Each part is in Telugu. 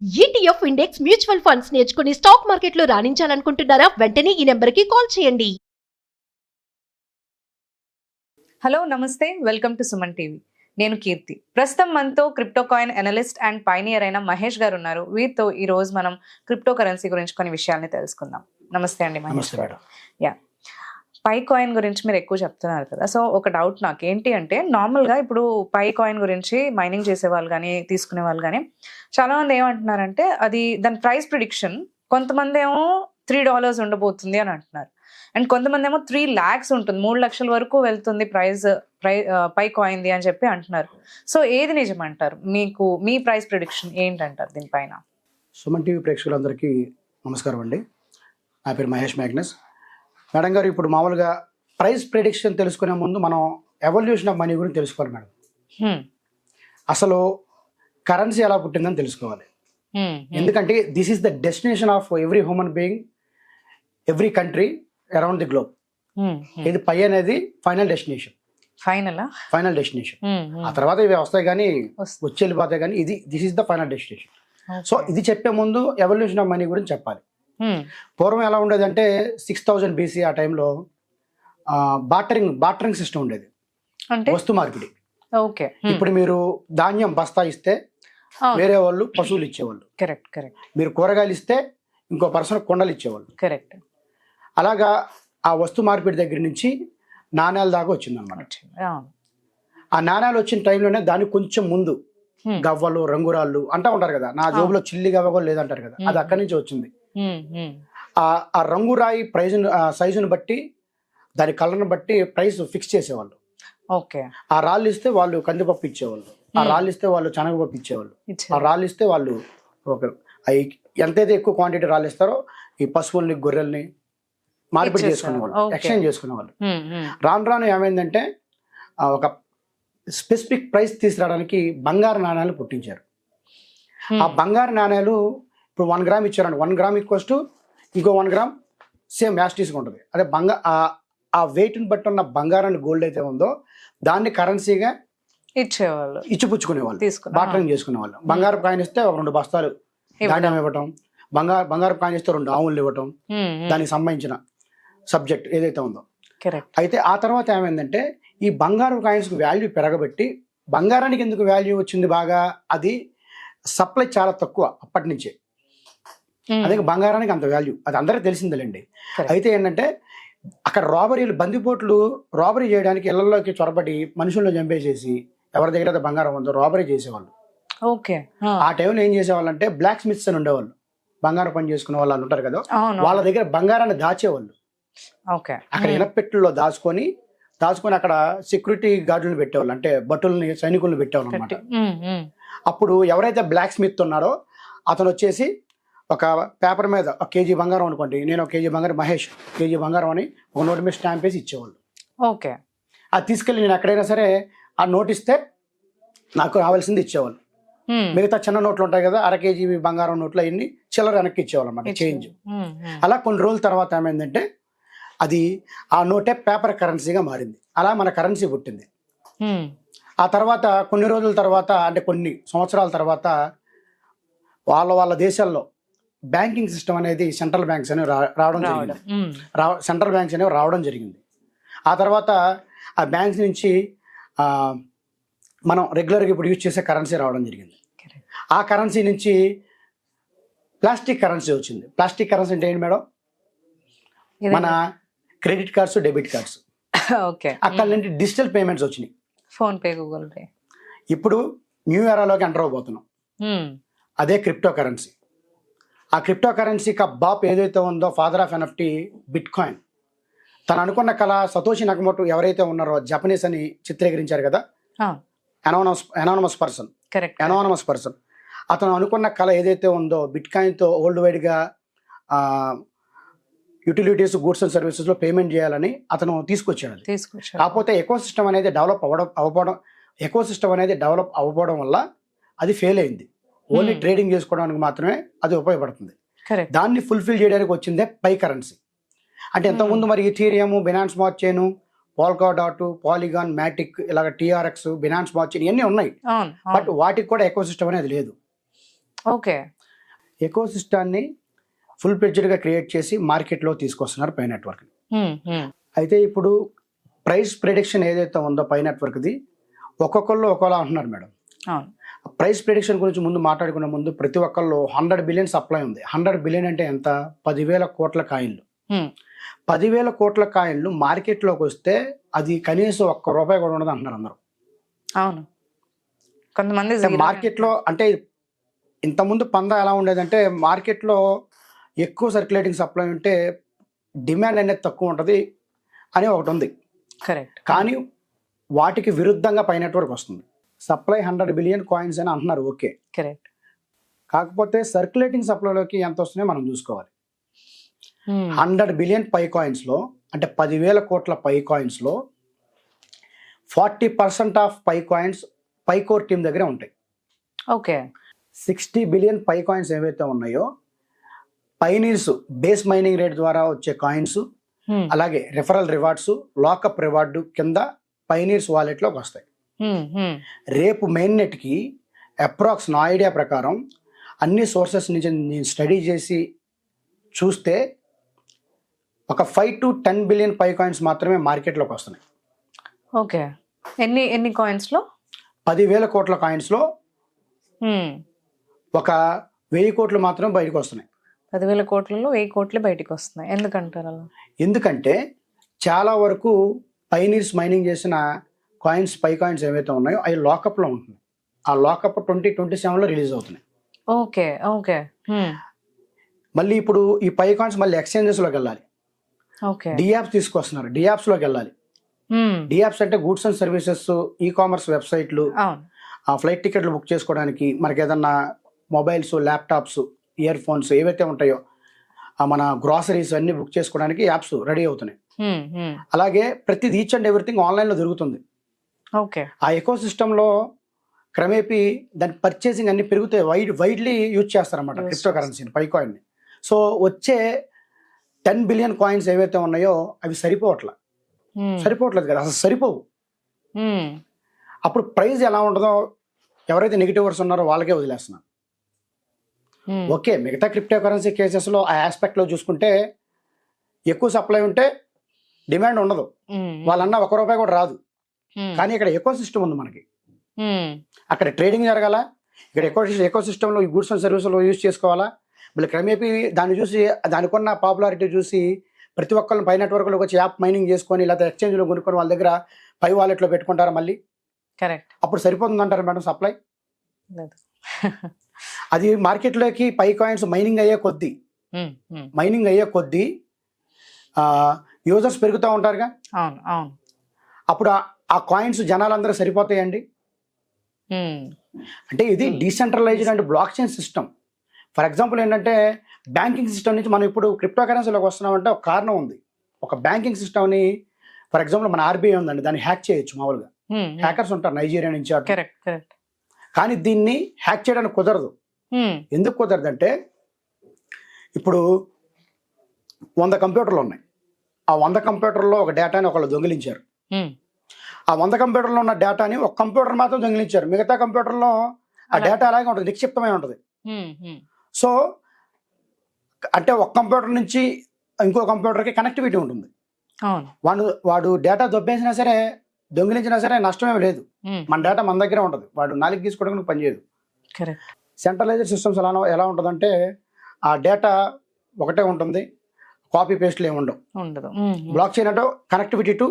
ఈటీఎఫ్ ఇండెక్స్ మ్యూచువల్ ఫండ్స్ నేర్చుకుని స్టాక్ మార్కెట్లో రాణించాలనుకుంటున్నారా? వెంటనే ఈ నెంబర్కి కాల్ చేయండి. హలో నమస్తే, వెల్కమ్ టు సుమన్ టీవీ. నేను కీర్తి. ప్రస్తుతం మనతో crypto coin analyst and pioneer అయిన మహేష్ గారు ఉన్నారు. వీరితో ఈ రోజు మనం క్రిప్టో కరెన్సీ గురించి కొన్ని విషయాల్ని తెలుసుకుందాం. నమస్తే అండి మహేష్ గారు. యా, పై కాయిన్ గురించి మీరు ఎక్కువ చెప్తున్నారు కదా, సో ఒక డౌట్ నాకు ఏంటి అంటే, నార్మల్గా ఇప్పుడు పై కాయిన్ గురించి మైనింగ్ చేసే వాళ్ళు కానీ తీసుకునే వాళ్ళు కానీ చాలామంది ఏమంటున్నారంటే, అది దాని ప్రైస్ ప్రిడిక్షన్ కొంతమంది ఏమో $3 ఉండబోతుంది అని అంటున్నారు, అండ్ కొంతమంది ఏమో 3 lakhs ఉంటుంది, 3 లక్షల వరకు వెళ్తుంది పై కాయిన్ది అని చెప్పి అంటున్నారు. సో ఏది నిజం అంటారు? మీకు మీ ప్రైస్ ప్రిడిక్షన్ ఏంటంటారు దీనిపైన? సుమన్ టీవీ ప్రేక్షకులందరికీ నమస్కారం అండి. నా పేరు మహేష్ మ్యాగ్నస్. మేడం గారు, ఇప్పుడు మామూలుగా ప్రైస్ ప్రిడిక్షన్ తెలుసుకునే ముందు మనం ఎవల్యూషన్ ఆఫ్ మనీ గురించి తెలుసుకోవాలి మేడం. అసలు కరెన్సీ ఎలా పుట్టిందని తెలుసుకోవాలి. ఎందుకంటే this is the destination of every human being, every country around the globe. ఇది పై అనేది ఫైనల్ డెస్టినేషన్. Final destination. ఆ తర్వాత ఇవి వస్తాయి కానీ వచ్చి వెళ్ళిపోతాయి, కానీ ఇది this is the final destination. So ఇది చెప్పే ముందు ఎవల్యూషన్ ఆఫ్ మనీ గురించి చెప్పాలి. పూర్వం ఎలా ఉండేది అంటే 6000 BC ఆ టైంలో బాటరింగ్ సిస్టమ్ ఉండేది, వస్తు మార్పిడి. ఇప్పుడు మీరు ధాన్యం బస్తా ఇస్తే వేరే వాళ్ళు పశువులు ఇచ్చేవాళ్ళు, మీరు కూరగాయలు ఇస్తే ఇంకో పర్సన్ కొండలు ఇచ్చేవాళ్ళు. అలాగా ఆ వస్తు మార్పిడి దగ్గర నుంచి నాణ్యాల దాకా వచ్చింది అన్నమాట. ఆ నాణ్యాలు వచ్చిన టైంలోనే దానికి కొంచెం ముందు గవ్వలు రంగురాళ్ళు అంటా ఉంటారు కదా, నా జోబులో చిల్లి గవ్వ కూడా లేదంటారు కదా, అది అక్కడి నుంచి వచ్చింది. ఆ రంగురాయి సైజుని బట్టి, దాని కలర్ని బట్టి ప్రైస్ ఫిక్స్ చేసేవాళ్ళు. ఆ రాళ్ళు ఇస్తే వాళ్ళు కందిపప్పు ఇచ్చేవాళ్ళు, ఆ రాళ్ళు ఇస్తే వాళ్ళు శనగపప్పు ఇచ్చేవాళ్ళు, ఆ రాళ్ళు ఇస్తే వాళ్ళు ఎంతైతే ఎక్కువ క్వాంటిటీ రాళ్ళు ఇస్తారో ఈ పశువుల్ని గొర్రెల్ని మార్పిడి చేసుకునేవాళ్ళు, ఎక్స్చేంజ్ చేసుకునేవాళ్ళు. రాను రాను ఏమైందంటే ఒక స్పెసిఫిక్ ప్రైస్ తీసుకురావడానికి బంగారు నాణ్యాలు పుట్టించారు. ఆ బంగారు నాణ్యాలు ఇప్పుడు 1 గ్రామ్ ఇచ్చారండి, 1 గ్రామ్ ఈక్వల్స్ టు ఇంకో 1 గ్రామ్ సేమ్ యాస్టీస్గా ఉంటుంది. అదే ఆ వెయిట్ని బట్టి ఉన్న బంగారాన్ని గోల్డ్ అయితే ఉందో దాన్ని కరెన్సీగా ఇచ్చేవాళ్ళు, ఇచ్చిపుచ్చుకునేవాళ్ళు, బాటరింగ్ చేసుకునేవాళ్ళు. బంగారు కాయిన్ ఇస్తే ఒక 2 బస్తాలు ధాన్యం ఇవ్వటం, బంగారు కాయిన్ ఇస్తే 2 ఆవులు ఇవ్వటం, దానికి సంబంధించిన సబ్జెక్ట్ ఏదైతే ఉందో. అయితే ఆ తర్వాత ఏమైందంటే ఈ బంగారు కాయిన్స్కి వాల్యూ పెరగబట్టి, బంగారానికి ఎందుకు వాల్యూ వచ్చింది బాగా, అది సప్లై చాలా తక్కువ అప్పటి నుంచే, అదే బంగారానికి అంత వాల్యూ, అది అందరికీ తెలిసిందేలేండి. అయితే ఏంటంటే అక్కడ బందిపోట్లు రాబరీ చేయడానికి ఇళ్లలోకి చొరబడి మనుషుల్లో చంపేసేసి ఎవరి దగ్గర బంగారం ఉందో రాబరీ చేసేవాళ్ళు. ఆ టైంలో ఏం చేసేవాళ్ళు అంటే బ్లాక్ స్మిత్స్ అని ఉండేవాళ్ళు, బంగారం పని చేసుకునే వాళ్ళు ఉంటారు కదా, వాళ్ళ దగ్గర బంగారాన్ని దాచేవాళ్ళు. అక్కడ ఇనపెట్టుల్లో దాచుకొని అక్కడ సెక్యూరిటీ గార్డులను పెట్టేవాళ్ళు, అంటే భటుల్ని సైనికులను పెట్టేవాళ్ళు అనమాట. అప్పుడు ఎవరైతే బ్లాక్ స్మిత్ ఉన్నారో అతను వచ్చేసి ఒక పేపర్ మీద 1 kg బంగారం అనుకోండి, నేను 1 kg బంగారం, మహేష్ kg బంగారం అని ఒక నోటు మీద స్టాంప్ వేసి ఇచ్చేవాళ్ళు. అది తీసుకెళ్ళి నేను ఎక్కడైనా సరే ఆ నోట్ ఇస్తే నాకు కావాల్సింది ఇచ్చేవాళ్ళు. మిగతా చిన్న నోట్లు ఉంటాయి కదా, 1/2 kg బంగారం నోట్లు అవన్నీ చిల్లర వెనక్కి ఇచ్చేవాళ్ళు అన్నమాట, చేంజ్. అలా కొన్ని రోజుల తర్వాత ఏమైందంటే అది ఆ నోటే పేపర్ కరెన్సీగా మారింది. అలా మన కరెన్సీ పుట్టింది. ఆ తర్వాత కొన్ని రోజుల తర్వాత, అంటే కొన్ని సంవత్సరాల తర్వాత వాళ్ళ దేశాల్లో బ్యాంకింగ్ సిస్టమ్ అనేది సెంట్రల్ బ్యాంక్స్ అనేవి రావడం జరిగింది. ఆ తర్వాత ఆ బ్యాంక్స్ నుంచి మనం రెగ్యులర్గా ఇప్పుడు యూజ్ చేసే కరెన్సీ రావడం జరిగింది. ఆ కరెన్సీ నుంచి ప్లాస్టిక్ కరెన్సీ వచ్చింది. ప్లాస్టిక్ కరెన్సీ అంటే ఏంటి మేడం? మన క్రెడిట్ కార్డ్స్, డెబిట్ కార్డ్స్. అక్కడ నుండి డిజిటల్ పేమెంట్స్ వచ్చినాయి, ఫోన్ పే, గూగుల్ పే. ఇప్పుడు న్యూ ఎరాలోకి ఎంటర్ అవబోతున్నాం, అదే క్రిప్టో కరెన్సీ. ఆ క్రిప్టో కరెన్సీకి బాప్ ఏదైతే ఉందో, father of NFT, bit coin. తను అనుకున్న కళ సతోషి నకమోటో ఎవరైతే ఉన్నారో, జపనీస్ అని చిత్రీకరించారు కదా, ఎనానమస్ పర్సన్. అతను అనుకున్న కళ ఏదైతే ఉందో, బిట్ కాయిన్తో వరల్డ్ వైడ్గా యుటిలిటీస్, గూడ్స్ అండ్ సర్వీసెస్లో పేమెంట్ చేయాలని అతను తీసుకొచ్చాడు. కాకపోతే ఎకో సిస్టమ్ అనేది డెవలప్ అవ్వకపోవడం వల్ల అది ఫెయిల్ అయింది. ఓన్లీ ట్రేడింగ్ చేసుకోవడానికి మాత్రమే అది ఉపయోగపడుతుంది. దాన్ని ఫుల్ఫిల్ చేయడానికి వచ్చిందే పై కరెన్సీ. అంటే ఇంతకుముందు మరి Ethereum, Binance smart chain, Polkadot, Polygon, Matic, ఇలాగ TRX, బినాన్స్ స్మార్ట్ చైన్ ఇవన్నీ ఉన్నాయి, బట్ వాటికి కూడా ఎకో సిస్టమ్ అనేది లేదు. ఎకో సిస్టాన్ని ఫుల్ గా క్రియేట్ చేసి మార్కెట్లో తీసుకొస్తున్నారు పై నెట్వర్క్. అయితే ఇప్పుడు ప్రైస్ ప్రిడిక్షన్ ఏదైతే ఉందో పై నెట్వర్క్ది ఒక్కొక్కళ్ళు ఒక్కోలా అంటున్నారు మేడం. అవును. ప్రైస్ ప్రిడిక్షన్ గురించి ముందు మాట్లాడుకునే ముందు ప్రతి ఒక్కళ్ళు 100 బిలియన్ సప్లై ఉంది. 100 బిలియన్ అంటే ఎంత? 10,000 కోట్ల కాయిన్లు. 10,000 కోట్ల కాయిన్లు మార్కెట్లోకి వస్తే అది కనీసం ₹1 కూడా ఉండదు అంటున్నారు అందరూ. అవును. కొంతమంది మార్కెట్లో అంటే ఇంతకుముందు పందా ఎలా ఉండేదంటే మార్కెట్లో ఎక్కువ సర్క్యులేటింగ్ సప్లై ఉంటే డిమాండ్ అనేది తక్కువ ఉంటుంది అని ఒకటి ఉంది. కరెక్ట్. కానీ వాటికి విరుద్ధంగా పై నెట్వర్క్ వస్తుంది. సప్లై 100 బిలియన్ కాయిన్స్ అని అంటున్నారు, ఓకే. కరెక్ట్. కాకపోతే సర్క్యులేటింగ్ సప్లైలోకి ఎంత వస్తున్నాయో మనం చూసుకోవాలి. 100 బిలియన్ పై కాయిన్స్లో అంటే 10,000 కోట్ల పై కాయిన్స్లో 40% of Pi coins Pi core team దగ్గరే ఉంటాయి. ఓకే. 60 బిలియన్ పై కాయిన్స్ ఏవైతే ఉన్నాయో పైనీర్స్ బేస్ మైనింగ్ రేట్ ద్వారా వచ్చే కాయిన్స్, అలాగే రిఫరల్ రివార్డ్స్, లాకప్ రివార్డు కింద పైనీర్స్ వాలెట్లోకి వస్తాయి. రేపు మెయిన్ నెట్కి అప్రాక్స్ నా ఐడియా ప్రకారం అన్ని సోర్సెస్ నుంచి నేను స్టడీ చేసి చూస్తే ఒక 5 to 10 బిలియన్ పై కాయిన్స్ మాత్రమే మార్కెట్లోకి వస్తున్నాయి. ఓకే. ఎన్ని కాయిన్స్లో? 10,000 కోట్ల కాయిన్స్లో ఒక 1000 కోట్లు మాత్రం బయటకు వస్తున్నాయి. 10,000 కోట్లలో 1000 కోట్లు బయటకు వస్తున్నాయి. ఎందుకంటారు అలా? ఎందుకంటే చాలా వరకు పైనీర్స్ మైనింగ్ చేసిన కాయిన్స్ పై కాయిన్స్ ఏవైతే ఉన్నాయో అవి లాకప్లో ఉంటున్నాయి. ఆ లాకప్ 2027లో రిలీజ్ అవుతున్నాయి. ఓకే. ఓకే. మళ్ళీ ఇప్పుడు ఈ పై కాయిన్స్ మళ్ళీ ఎక్స్చేంజెస్లోకి వెళ్ళాలి. ఓకే. డియాప్స్ తీసుకొస్తున్నారు, డియాప్స్లోకి వెళ్ళాలి. డియాప్స్ అంటే goods and services, e commerce వెబ్సైట్లు, ఫ్లైట్ టికెట్లు బుక్ చేసుకోవడానికి, మనకి ఏదన్నా మొబైల్స్, ల్యాప్టాప్స్, ఇయర్ ఫోన్స్ ఏవైతే ఉంటాయో మన గ్రాసరీస్ అన్ని బుక్ చేసుకోవడానికి యాప్స్ రెడీ అవుతున్నాయి. అలాగే ప్రతిది ఈచ్ అండ్ ఎవ్రీథింగ్ ఆన్లైన్లో దొరుకుతుంది. ఓకే. ఆ ఎకో సిస్టంలో క్రమేపీ దాని పర్చేసింగ్ అన్ని పెరుగుతాయి, వైడ్లీ యూజ్ చేస్తారన్నమాట క్రిప్టో కరెన్సీని, పై కాయిన్ని. సో వచ్చే 10 బిలియన్ కాయిన్స్ ఏవైతే ఉన్నాయో అవి సరిపోవట్లేదు కదా, అసలు సరిపోవు. అప్పుడు ప్రైస్ ఎలా ఉంటుందో ఎవరైతే నెగిటివర్స్ ఉన్నారో వాళ్ళకే వదిలేస్తున్నారు. ఓకే, మిగతా క్రిప్టో కరెన్సీ కేసెస్లో ఆ ఆస్పెక్ట్లో చూసుకుంటే ఎక్కువ సప్లై ఉంటే డిమాండ్ ఉండదు, వాళ్ళన్నా ₹1 కూడా రాదు. కానీ ఇక్కడ ఎకో సిస్టమ్ ఉంది మనకి, అక్కడ ట్రేడింగ్ జరగాల, ఇక్కడ ఎకో సిస్టంలో ఈ గూడ్స్ అండ్ సర్వీసులు యూజ్ చేసుకోవాలా. మళ్ళీ క్రమేపీ దాన్ని చూసి దానికున్న పాపులారిటీ చూసి ప్రతి ఒక్కరిని పై నెట్వర్క్లోకి వచ్చి యాప్ మైనింగ్ చేసుకొని లేకపోతే ఎక్స్చేంజ్లో కొనుక్కొని వాళ్ళ దగ్గర పై వాలెట్లో పెట్టుకుంటారా మళ్ళీ? కరెక్ట్. అప్పుడు సరిపోతుంది అంటారు మేడం సప్లై? అది మార్కెట్లోకి పై కాయిన్స్ మైనింగ్ అయ్యే కొద్దీ యూజర్స్ పెరుగుతూ ఉంటారుగా. అవును, అవును. అప్పుడు ఆ కాయిన్స్ జనాలందరూ సరిపోతాయండి. అంటే ఇది decentralised and block chain system. For example ఏంటంటే బ్యాంకింగ్ సిస్టమ్ నుంచి మనం ఇప్పుడు క్రిప్టో కరెన్సీలోకి వస్తున్నామంటే ఒక కారణం ఉంది. ఒక బ్యాంకింగ్ సిస్టమ్ని ఫర్ ఎగ్జాంపుల్ మన ఆర్బీఐ ఉందండి, దాన్ని హ్యాక్ చేయొచ్చు. మామూలుగా హ్యాకర్స్ ఉంటారు నైజీరియా నుంచి. కరెక్ట్. కానీ దీన్ని హ్యాక్ చేయడానికి కుదరదు. ఎందుకు కుదరదు అంటే ఇప్పుడు 100 కంప్యూటర్లు ఉన్నాయి. ఆ 100 కంప్యూటర్లో ఒక డేటాని ఒకళ్ళు దొంగిలించారు. ఆ 100 కంప్యూటర్లో ఉన్న డేటాని ఒక కంప్యూటర్ మాత్రం దొంగిలించారు, మిగతా కంప్యూటర్లో ఆ డేటా అలాగే ఉంటుంది, నిక్షిప్తమై ఉంటుంది. సో అంటే ఒక కంప్యూటర్ నుంచి ఇంకో కంప్యూటర్కి కనెక్టివిటీ ఉంటుంది. వాడు డేటా దొబ్బేసినా సరే, దొంగిలించినా సరే నష్టమేమి లేదు, మన డేటా మన దగ్గర ఉంటుంది, వాడు నాలుగు తీసుకోవడానికి పనిచేయదు. సెంట్రలైజ్డ్ సిస్టమ్స్ ఎలా ఉంటుందంటే ఆ డేటా ఒకటే ఉంటుంది, కాపీ పేస్ట్లు ఏమి ఉండదు. బ్లాక్ చైన్ అంటే connectivity to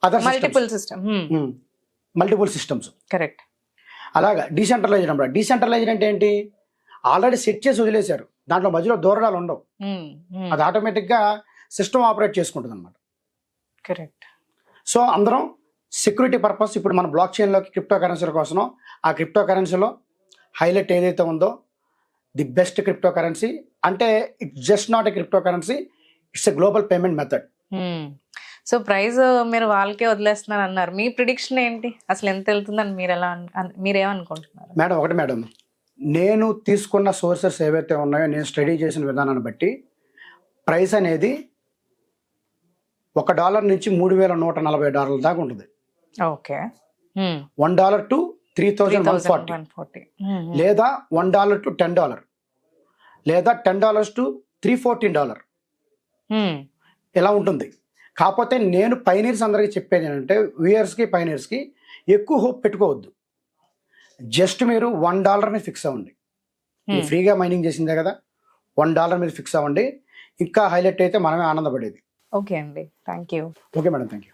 other multiple systems. Correct. అలాగా డీసెంట్రలైజ్డ్ అంటే, డీసెంట్రలైజ్డ్ అంటే ఏంటి? ఆల్రెడీ సెట్ చేసి వదిలేశారు, దాంట్లో మధ్యలో దూరడాలు ఉండవు, అది ఆటోమేటిక్గా సిస్టమ్ ఆపరేట్ చేసుకుంటుంది అనమాట. కరెక్ట్. సో అందరం సెక్యూరిటీ పర్పస్ ఇప్పుడు మన బ్లాక్ చైన్లోకి క్రిప్టో కరెన్సీల కోసం ఆ క్రిప్టో కరెన్సీలో హైలైట్ ఏదైతే ఉందో ది బెస్ట్ క్రిప్టో కరెన్సీ అంటే it's just not a crypto currency, it's a global payment method. So price మీరు వాళ్ళకే వదిలేస్తున్నారు అన్నారు, మీ ప్రిడిక్షన్ ఏంటి? అసలు ఎంత వెళ్తుందని మీరేమనుకుంటున్నారు? మేడం నేను తీసుకున్న సోర్సెస్ ఏవైతే ఉన్నాయో, నేను స్టడీ చేసిన విధానాన్ని బట్టి ప్రైస్ అనేది $1 నుంచి $3,140 దాకా ఉంటుంది. ఓకే. $1 to 3,140 లేదా $1 to $10. లేదా $10 to $314 ఇలా ఉంటుంది. కాకపోతే నేను పైనీర్స్ అందరికీ చెప్పేది ఏంటంటే వ్యూయర్స్కి పైనీర్స్కి ఎక్కువ హోప్ పెట్టుకోవద్దు. జస్ట్ మీరు $1 మీద ఫిక్స్ అవ్వండి. ఫ్రీగా మైనింగ్ చేసిందే కదా, $1 మీద ఫిక్స్ అవ్వండి. ఇంకా హైలైట్ అయితే మనమే ఆనందపడేది. ఓకే అండి, thank you. Okay madam, thank you.